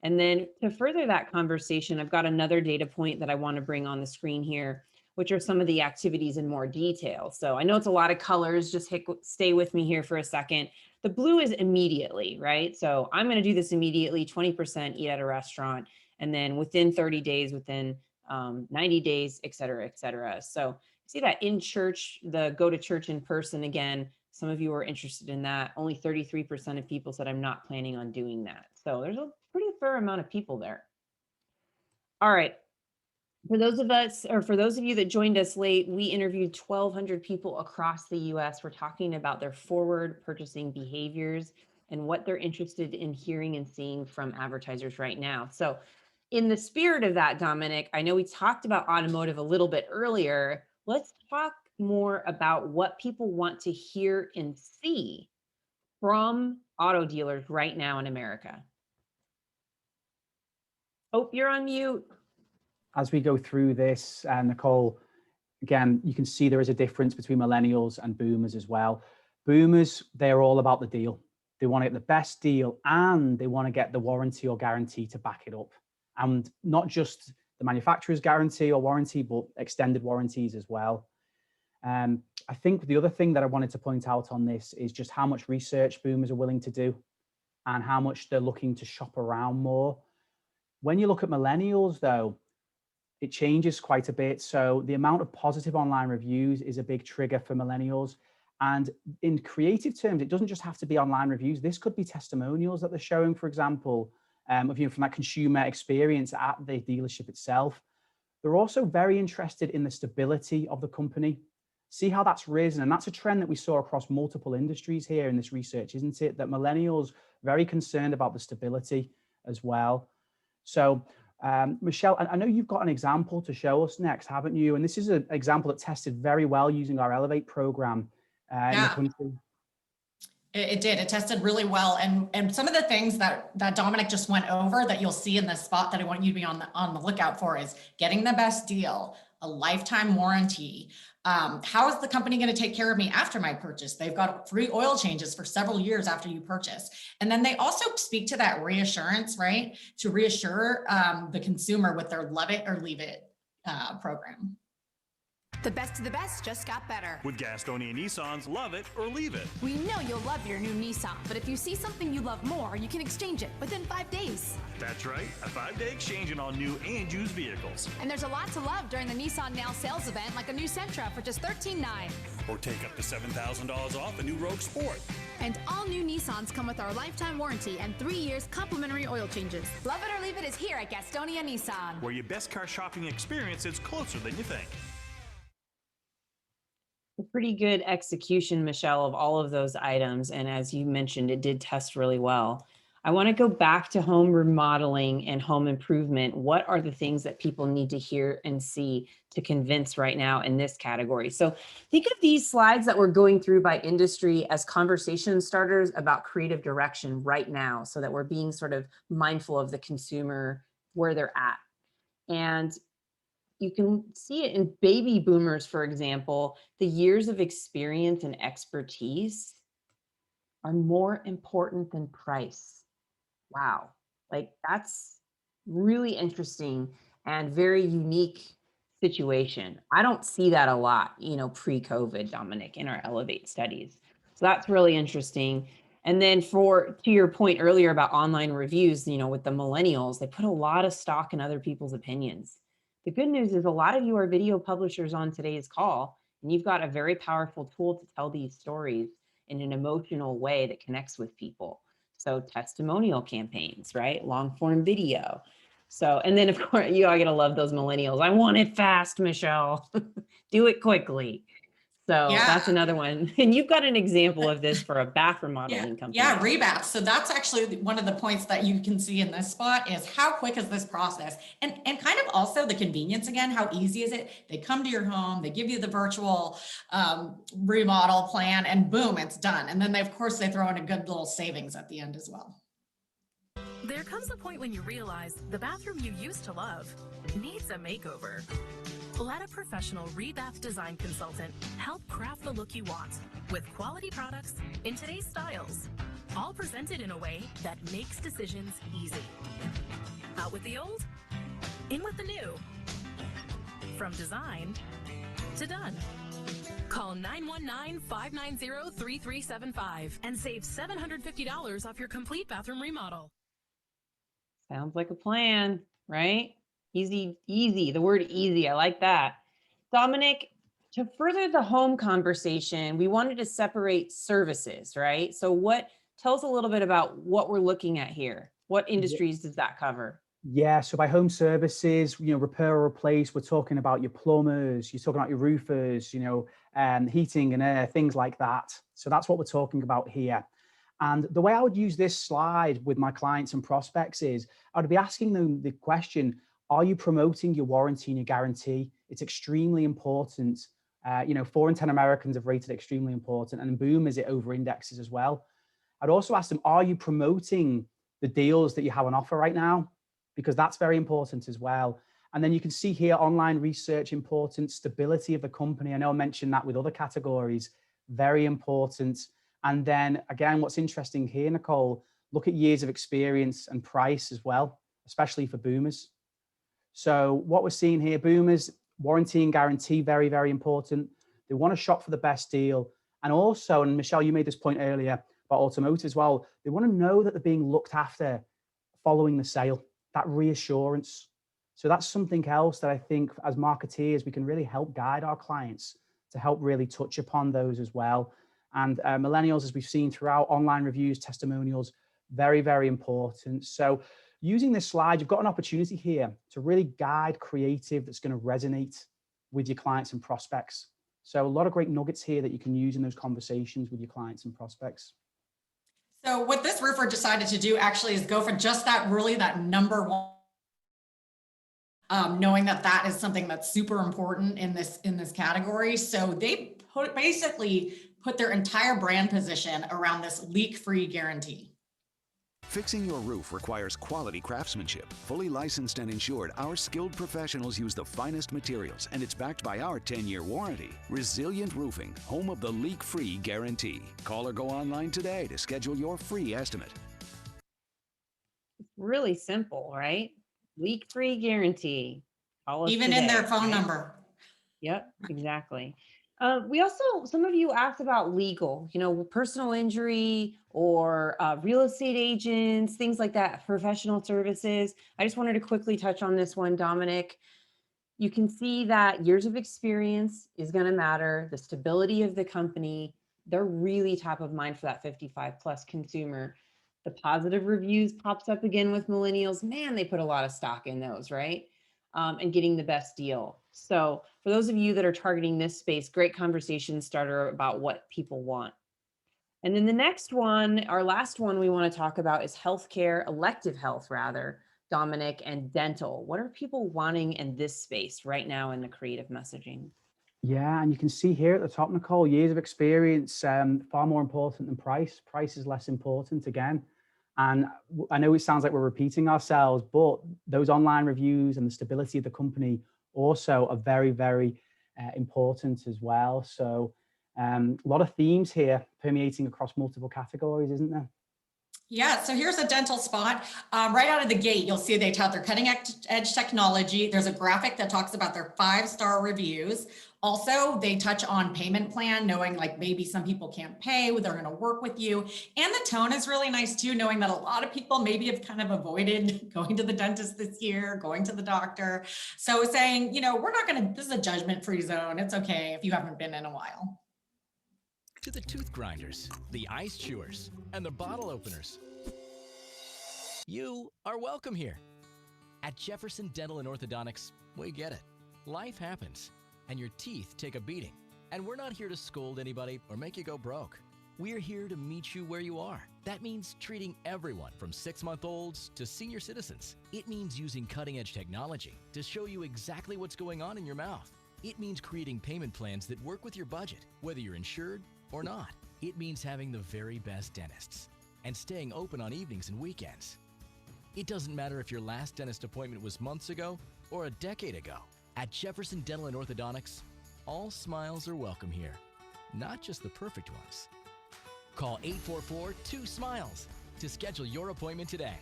And then to further that conversation, I've got another data point that I want to bring on the screen here. which are some of the activities in more detail. So I know it's a lot of colors, just stay with me here for a second. The blue is immediately, right? So I'm going to do this immediately, 20% eat at a restaurant, and then within 30 days, within 90 days, et cetera, et cetera. So see that in church, the go to church in person again, some of you are interested in that. Only 33% of people said I'm not planning on doing that. So there's a pretty fair amount of people there. All right. For those of you that joined us late, we interviewed 1,200 people across the US. We're talking about their forward purchasing behaviors and what they're interested in hearing and seeing from advertisers right now. So in the spirit of that, Dominic, I know we talked about automotive a little bit earlier. Let's talk more about what people want to hear and see from auto dealers right now in America. Oh, you're on mute. As we go through this, Nicole, again, you can see there is a difference between millennials and boomers as well. Boomers, they're all about the deal. They want to get the best deal and they want to get the warranty or guarantee to back it up. And not just the manufacturer's guarantee or warranty, but extended warranties as well. I think the other thing that I wanted to point out on this is just how much research boomers are willing to do and how much they're looking to shop around more. When you look at millennials, though, it changes quite a bit. So the amount of positive online reviews is a big trigger for millennials. And in creative terms, it doesn't just have to be online reviews. This could be testimonials that they're showing, for example, of, you know, from that consumer experience at the dealership itself. They're also very interested in the stability of the company. See how that's risen. And that's a trend that we saw across multiple industries here in this research, isn't it? That millennials are very concerned about the stability as well. So Michelle, I know you've got an example to show us next, haven't you? And this is an example that tested very well using our Elevate program in the country. It did. It tested really well. And some of the things that Dominic just went over that you'll see in this spot that I want you to be on the lookout for is getting the best deal, a lifetime warranty. How is the company going to take care of me after my purchase? They've got free oil changes for several years after you purchase. And then they also speak to that reassurance, right? To reassure the consumer with their love it or leave it program. The best of the best just got better. With Gastonia Nissan's Love It or Leave It. We know you'll love your new Nissan, but if you see something you love more, you can exchange it within 5 days. That's right, a 5-day exchange on all new and used vehicles. And there's a lot to love during the Nissan Now sales event, like a new Sentra for just $13,900. Or take up to $7,000 off a new Rogue Sport. And all new Nissans come with our lifetime warranty and 3 years complimentary oil changes. Love it or leave it is here at Gastonia Nissan. Where your best car shopping experience is closer than you think. A pretty good execution, Michelle, of all of those items. And as you mentioned, it did test really well. I want to go back to home remodeling and home improvement. What are the things that people need to hear and see to convince right now in this category? So think of these slides that we're going through by industry as conversation starters about creative direction right now, so that we're being sort of mindful of the consumer, where they're at. And you can see it in baby boomers, for example. The years of experience and expertise are more important than price. Wow, like that's really interesting and very unique situation. I don't see that a lot, you know, pre-COVID, Dominic, in our Elevate studies. So that's really interesting. And then to your point earlier about online reviews, you know, with the millennials, they put a lot of stock in other people's opinions. The good news is a lot of you are video publishers on today's call, and you've got a very powerful tool to tell these stories in an emotional way that connects with people. So testimonial campaigns, right? Long form video. So, and then of course, you are gonna love those millennials. I want it fast, Michelle. Do it quickly. So yeah, that's another one. And you've got an example of this for a bath remodeling company. Yeah, rebaths. So that's actually one of the points that you can see in this spot is how quick is this process? And kind of also the convenience again, how easy is it? They come to your home, they give you the virtual remodel plan and boom, it's done. And then of course they throw in a good little savings at the end as well. There comes a point when you realize the bathroom you used to love needs a makeover. Let a professional rebath design consultant help craft the look you want with quality products in today's styles, all presented in a way that makes decisions easy. Out with the old, in with the new. From design to done. Call 919-590-3375 and save $750 off your complete bathroom remodel. Sounds like a plan, right? Easy, easy. The word easy. I like that. Dominic, to further the home conversation, we wanted to separate services, right? So tell us a little bit about what we're looking at here. What industries does that cover? Yeah, so by home services, repair or replace, we're talking about your plumbers, you're talking about your roofers, heating and air, things like that. So that's what we're talking about here. And the way I would use this slide with my clients and prospects is I would be asking them the question, are you promoting your warranty and your guarantee? It's extremely important. 4 in 10 Americans have rated extremely important, and boom, is it over indexes as well. I'd also ask them, are you promoting the deals that you have on offer right now? Because that's very important as well. And then you can see here, online research important, stability of the company. I know I mentioned that with other categories, very important. And then again, what's interesting here, Nicole, look at years of experience and price as well, especially for boomers. So what we're seeing here, boomers, warranty and guarantee, very, very important. They want to shop for the best deal. And also, and Michelle, you made this point earlier about automotive as well, they want to know that they're being looked after following the sale, that reassurance. So that's something else that I think as marketeers, we can really help guide our clients to help really touch upon those as well. And millennials, as we've seen throughout, online reviews, testimonials, very, very important. So using this slide, you've got an opportunity here to really guide creative that's going to resonate with your clients and prospects. So a lot of great nuggets here that you can use in those conversations with your clients and prospects. So what this roofer decided to do actually is go for just that number one, knowing that is something that's super important in this category. So they basically put their entire brand position around this leak-free guarantee. Fixing your roof requires quality craftsmanship. Fully licensed and insured, our skilled professionals use the finest materials, and it's backed by our 10-year warranty. Resilient Roofing, home of the leak-free guarantee. Call or go online today to schedule your free estimate. Really simple, right? Leak-free guarantee. Call us Even today, in their phone right? number. Yep, exactly. Some of you asked about legal, personal injury or real estate agents, things like that, professional services. I just wanted to quickly touch on this one, Dominic. You can see that years of experience is going to matter. The stability of the company, they're really top of mind for that 55 plus consumer. The positive reviews pops up again with millennials. Man, they put a lot of stock in those, right? And getting the best deal. So for those of you that are targeting this space, great conversation starter about what people want. And then the next one, our last one we want to talk about is healthcare, elective health rather, Dominic, and dental. What are people wanting in this space right now in the creative messaging? Yeah, and you can see here at the top, Nicole, years of experience, far more important than price. Price is less important again. And I know it sounds like we're repeating ourselves, but those online reviews and the stability of the company also are very, very important as well. So a lot of themes here permeating across multiple categories, isn't there? Yeah, so here's a dental spot. Right out of the gate, you'll see they tout their cutting edge technology. There's a graphic that talks about their 5-star reviews. Also, they touch on payment plan, knowing like maybe some people can't pay, they're going to work with you. And the tone is really nice too, knowing that a lot of people maybe have kind of avoided going to the dentist this year, going to the doctor. So saying, we're not going to, this is a judgment-free zone. It's okay if you haven't been in a while. To the tooth grinders, the ice chewers, and the bottle openers. You are welcome here. At Jefferson Dental and Orthodontics, we get it. Life happens, and your teeth take a beating. And we're not here to scold anybody or make you go broke. We're here to meet you where you are. That means treating everyone from 6-month-olds to senior citizens. It means using cutting-edge technology to show you exactly what's going on in your mouth. It means creating payment plans that work with your budget, whether you're insured or not. It means having the very best dentists and staying open on evenings and weekends. It doesn't matter if your last dentist appointment was months ago or a decade ago. At Jefferson Dental and Orthodontics, all smiles are welcome here, not just the perfect ones. Call 844-2SMILES to schedule your appointment today.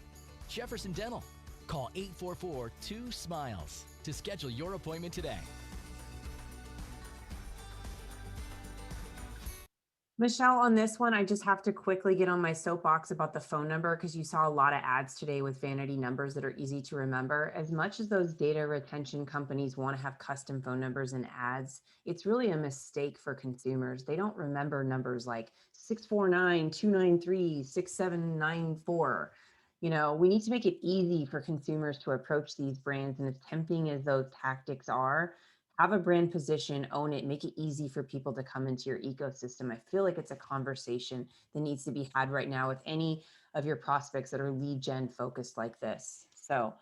Jefferson Dental. Call 844-2SMILES to schedule your appointment today. Michelle, on this one, I just have to quickly get on my soapbox about the phone number because you saw a lot of ads today with vanity numbers that are easy to remember. As much as those data retention companies want to have custom phone numbers and ads, it's really a mistake for consumers. They don't remember numbers like 649-293-6794. You know, we need to make it easy for consumers to approach these brands. And as tempting as those tactics are, have a brand position, own it, make it easy for people to come into your ecosystem. I feel like it's a conversation that needs to be had right now with any of your prospects that are lead gen focused like this. So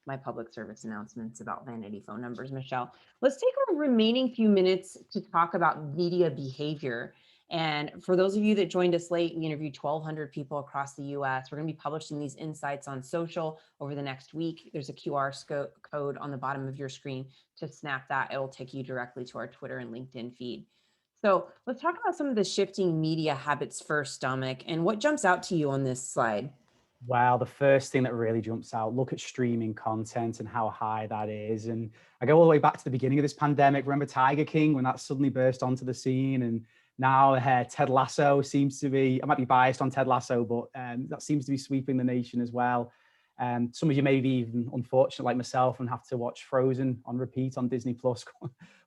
my public service announcements about vanity phone numbers, Michelle. Let's take our remaining few minutes to talk about media behavior. And for those of you that joined us late, we interviewed 1,200 people across the US. We're going to be publishing these insights on social over the next week. There's a QR code on the bottom of your screen. To snap that, it'll take you directly to our Twitter and LinkedIn feed. So let's talk about some of the shifting media habits first, Dominic. And what jumps out to you on this slide? Wow, the first thing that really jumps out, look at streaming content and how high that is. And I go all the way back to the beginning of this pandemic. Remember Tiger King, when that suddenly burst onto the scene? And now Ted Lasso seems to be, I might be biased on Ted Lasso, but that seems to be sweeping the nation as well. Some of you may be even unfortunate like myself and have to watch Frozen on repeat on Disney Plus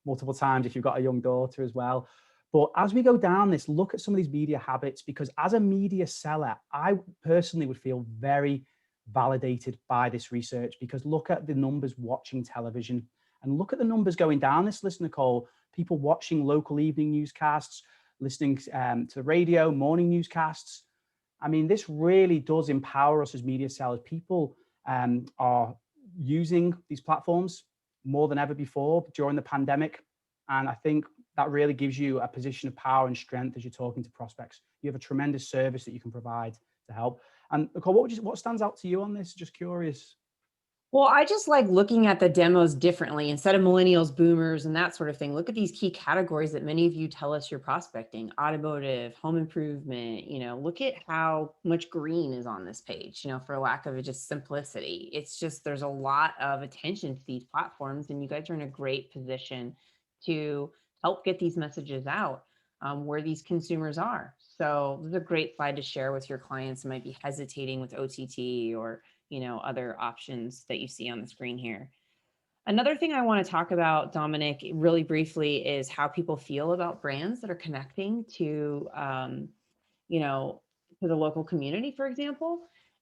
multiple times if you've got a young daughter as well. But as we go down this, look at some of these media habits, because as a media seller, I personally would feel very validated by this research, because look at the numbers watching television and look at the numbers going down this list, Nicole. People watching local evening newscasts, listening to the radio, morning newscasts. I mean, this really does empower us as media sellers. People are using these platforms more than ever before during the pandemic. And I think that really gives you a position of power and strength as you're talking to prospects. You have a tremendous service that you can provide to help. And Nicole, what stands out to you on this? Just curious. Well, I just like looking at the demos differently. Instead of millennials, boomers, and that sort of thing, look at these key categories that many of you tell us you're prospecting: automotive, home improvement. You know, look at how much green is on this page, you know, for lack of just simplicity. It's just, there's a lot of attention to these platforms, and you guys are in a great position to help get these messages out where these consumers are. So this is a great slide to share with your clients who might be hesitating with OTT or, you know, other options that you see on the screen here. Another thing I want to talk about, Dominic, really briefly, is how people feel about brands that are connecting to, you know, to the local community, for example,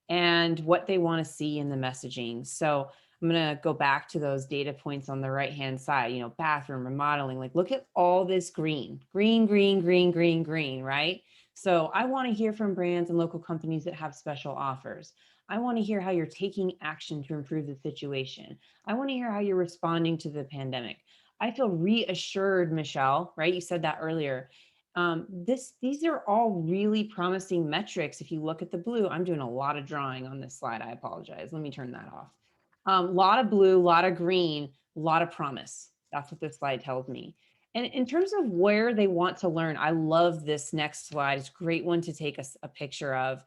and what they want to see in the messaging. So I'm going to go back to those data points on the right-hand side, you know, bathroom, remodeling, like look at all this green, green, green, green, green, green, right? So I want to hear from brands and local companies that have special offers. I want to hear how you're taking action to improve the situation. I want to hear how you're responding to the pandemic. I feel reassured, Michelle, right? You said that earlier. These are all really promising metrics. If you look at the blue, I'm doing a lot of drawing on this slide. I apologize. Let me turn that off. Lot of blue, lot of green, a lot of promise. That's what this slide tells me. And in terms of where they want to learn, I love this next slide. It's a great one to take a picture of.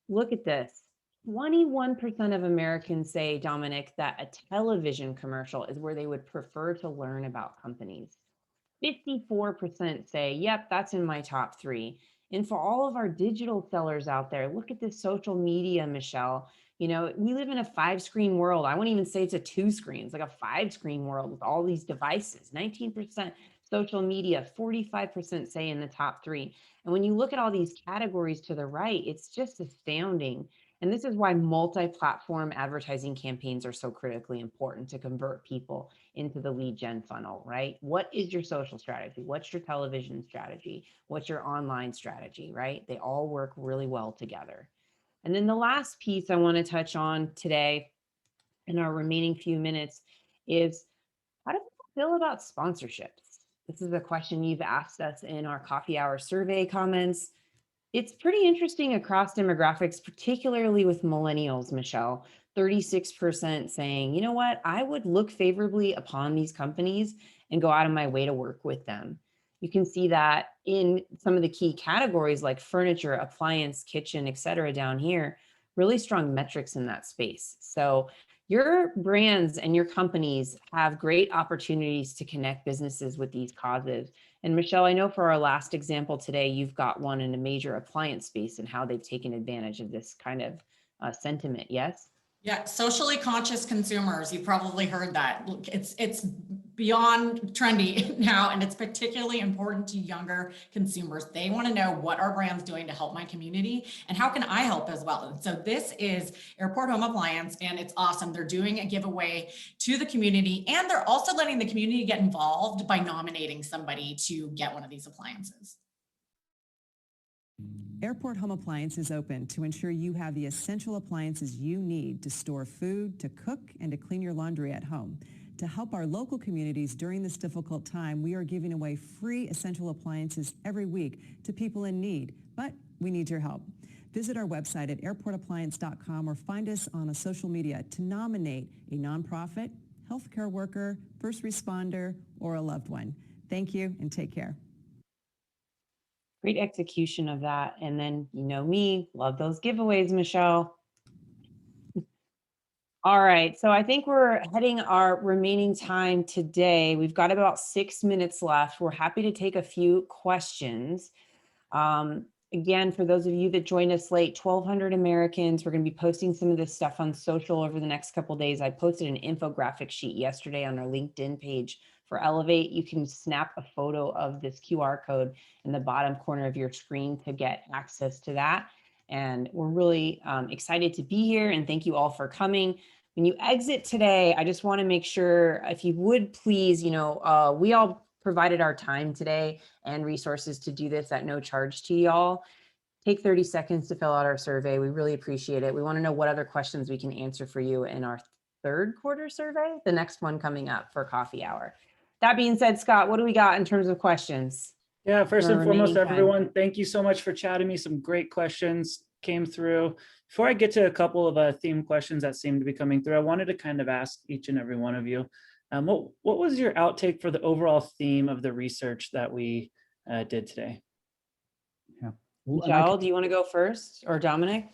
Look at this. 21% of Americans say, Dominic, that a television commercial is where they would prefer to learn about companies. 54% say, yep, that's in my top 3. And for all of our digital sellers out there, look at this social media, Michelle. You know, we live in a 5-screen world. I won't even say it's a 2-screen. It's like a 5-screen world with all these devices. 19% social media, 45% say in the top 3. And when you look at all these categories to the right, it's just astounding. And this is why multi-platform advertising campaigns are so critically important to convert people into the lead gen funnel, right? What is your social strategy? What's your television strategy? What's your online strategy, right? They all work really well together. And then the last piece I want to touch on today in our remaining few minutes is, how do people feel about sponsorships? This is a question you've asked us in our coffee hour survey comments. It's pretty interesting across demographics, particularly with millennials, Michelle. 36% saying, you know what, I would look favorably upon these companies and go out of my way to work with them. You can see that in some of the key categories like furniture, appliance, kitchen, et cetera, down here, really strong metrics in that space. So your brands and your companies have great opportunities to connect businesses with these causes. And Michelle, I know for our last example today, you've got one in a major appliance space and how they've taken advantage of this kind of sentiment. Yes? Yeah, socially conscious consumers. You've probably heard that. Look, it's beyond trendy now, and it's particularly important to younger consumers. They want to know what our brand's doing to help my community and how can I help as well. And so this is Airport Home Appliance, and it's awesome. They're doing a giveaway to the community, and they're also letting the community get involved by nominating somebody to get one of these appliances. Airport Home Appliance is open to ensure you have the essential appliances you need to store food, to cook, and to clean your laundry at home. To help our local communities during this difficult time, we are giving away free essential appliances every week to people in need, but we need your help. Visit our website at airportappliance.com or find us on a social media to nominate a nonprofit, healthcare worker, first responder, or a loved one. Thank you and take care. Great execution of that. And then, you know me, love those giveaways, Michelle. All right, so I think we're heading our remaining time today. We've got about 6 minutes left. We're happy to take a few questions. Again, for those of you that joined us late, 1,200 Americans, we're going to be posting some of this stuff on social over the next couple of days. I posted an infographic sheet yesterday on our LinkedIn page for Elevate. You can snap a photo of this QR code in the bottom corner of your screen to get access to that. And we're really excited to be here, and thank you all for coming. When you exit today, I just want to make sure, if you would please, we all provided our time today and resources to do this at no charge to y'all. Take 30 seconds to fill out our survey. We really appreciate it. We want to know what other questions we can answer for you in our third quarter survey, the next one coming up for coffee hour. That being said, Scott, what do we got in terms of questions? Yeah, first and foremost, everyone, thank you so much for chatting me. Some great questions came through. Before I get to a couple of theme questions that seem to be coming through, I wanted to kind of ask each and every one of you, what was your outtake for the overall theme of the research that we did today? Yeah. Michelle, do you want to go first, or Dominic?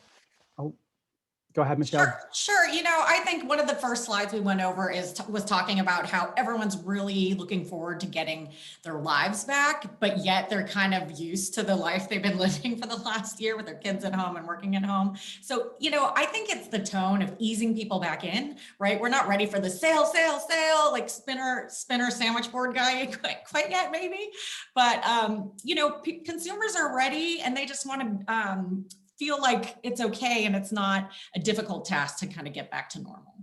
Oh, go ahead, Michelle. Sure. I think one of the first slides we went over was talking about how everyone's really looking forward to getting their lives back, but yet they're kind of used to the life they've been living for the last year with their kids at home and working at home. So, I think it's the tone of easing people back in, right? We're not ready for the sale, like spinner sandwich board guy quite yet, maybe. But, consumers are ready, and they just want to, feel like it's okay and it's not a difficult task to kind of get back to normal.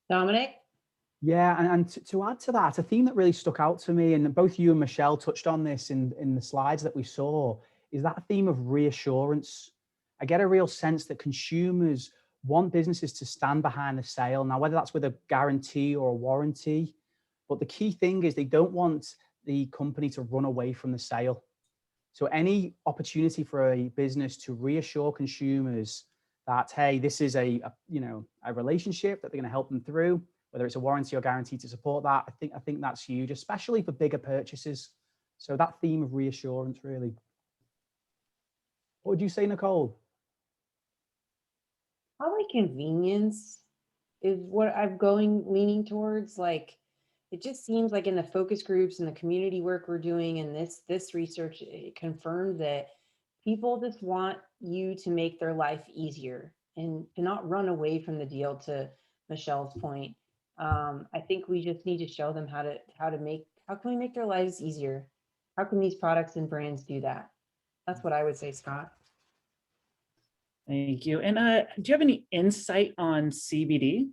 Dominic? Yeah, and to add to that, a theme that really stuck out to me, and both you and Michelle touched on this in the slides that we saw, is that theme of reassurance. I get a real sense that consumers want businesses to stand behind the sale. Now, whether that's with a guarantee or a warranty, but the key thing is they don't want the company to run away from the sale. So any opportunity for a business to reassure consumers that, hey, this is a relationship that they're going to help them through, whether it's a warranty or guarantee to support that, I think that's huge, especially for bigger purchases. So that theme of reassurance, really. What would you say, Nicole? Probably convenience is what I'm leaning towards. Like, it just seems like in the focus groups and the community work we're doing, and this research, it confirmed that people just want you to make their life easier and to not run away from the deal, to Michelle's point. I think we just need to show them how can we make their lives easier? How can these products and brands do that? That's what I would say, Scott. Thank you. And do you have any insight on CBD?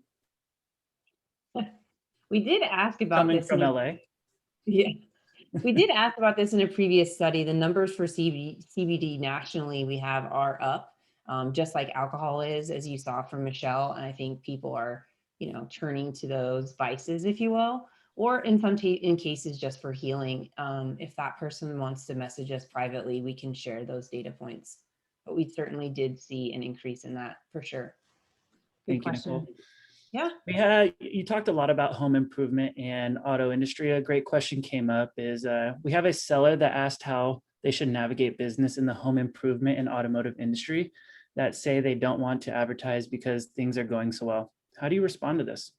We did ask about Coming this from LA. Yeah, we did ask about this in a previous study. The numbers for CBD nationally we have are up, just like alcohol is, as you saw from Michelle. And I think people are, turning to those vices, if you will, or in some cases just for healing. If that person wants to message us privately, we can share those data points. But we certainly did see an increase in that for sure. Good question. Nicole. Yeah. You talked a lot about home improvement and auto industry. A great question came up is we have a seller that asked how they should navigate business in the home improvement and automotive industry that say they don't want to advertise because things are going so well. How do you respond to this?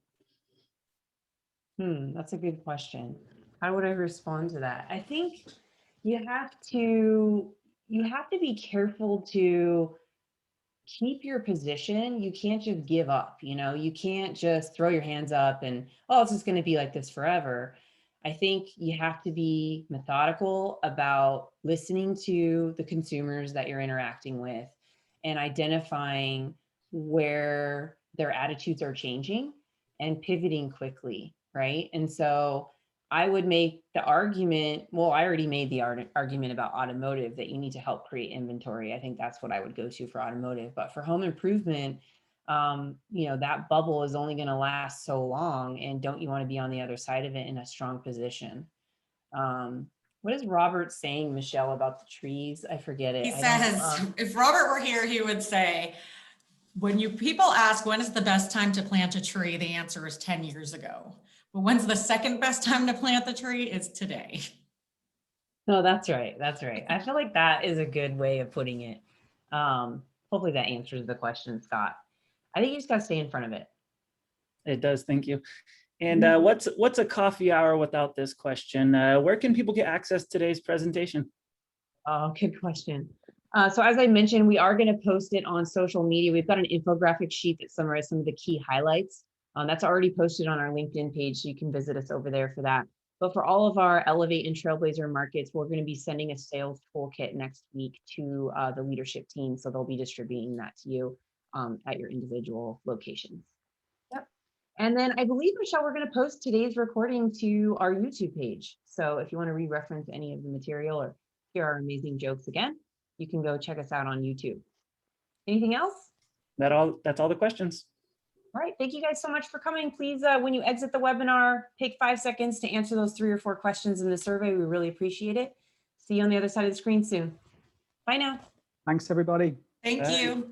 That's a good question. How would I respond to that? I think you have to be careful to keep your position. You can't just give up, you can't just throw your hands up and, oh, it's just going to be like this forever. I think you have to be methodical about listening to the consumers that you're interacting with and identifying where their attitudes are changing and pivoting quickly, right? And so I would make the argument, well, I already made the argument about automotive, that you need to help create inventory. I think that's what I would go to for automotive. But for home improvement, that bubble is only going to last so long. And don't you want to be on the other side of it in a strong position? What is Robert saying, Michelle, about the trees? I forget it. He says, if Robert were here, he would say, when people ask, when is the best time to plant a tree? The answer is 10 years ago. But when's the second best time to plant the tree? Is today. No, that's right. That's right. I feel like that is a good way of putting it. Hopefully that answers the question, Scott. I think you just got to stay in front of it. It does. Thank you. And what's a coffee hour without this question? Where can people get access to today's presentation? Oh, good question. So as I mentioned, we are going to post it on social media. We've got an infographic sheet that summarizes some of the key highlights. That's already posted on our LinkedIn page, so you can visit us over there for that. But for all of our Elevate and Trailblazer markets, we're going to be sending a sales toolkit next week to the leadership team. So they'll be distributing that to you at your individual locations. Yep. And then I believe, Michelle, we're going to post today's recording to our YouTube page. So if you want to re-reference any of the material or hear our amazing jokes again, you can go check us out on YouTube. Anything else? That's all the questions. All right, thank you guys so much for coming. Please, when you exit the webinar, take 5 seconds to answer those 3 or 4 questions in the survey. We really appreciate it. See you on the other side of the screen soon. Bye now. Thanks, everybody. Thank you.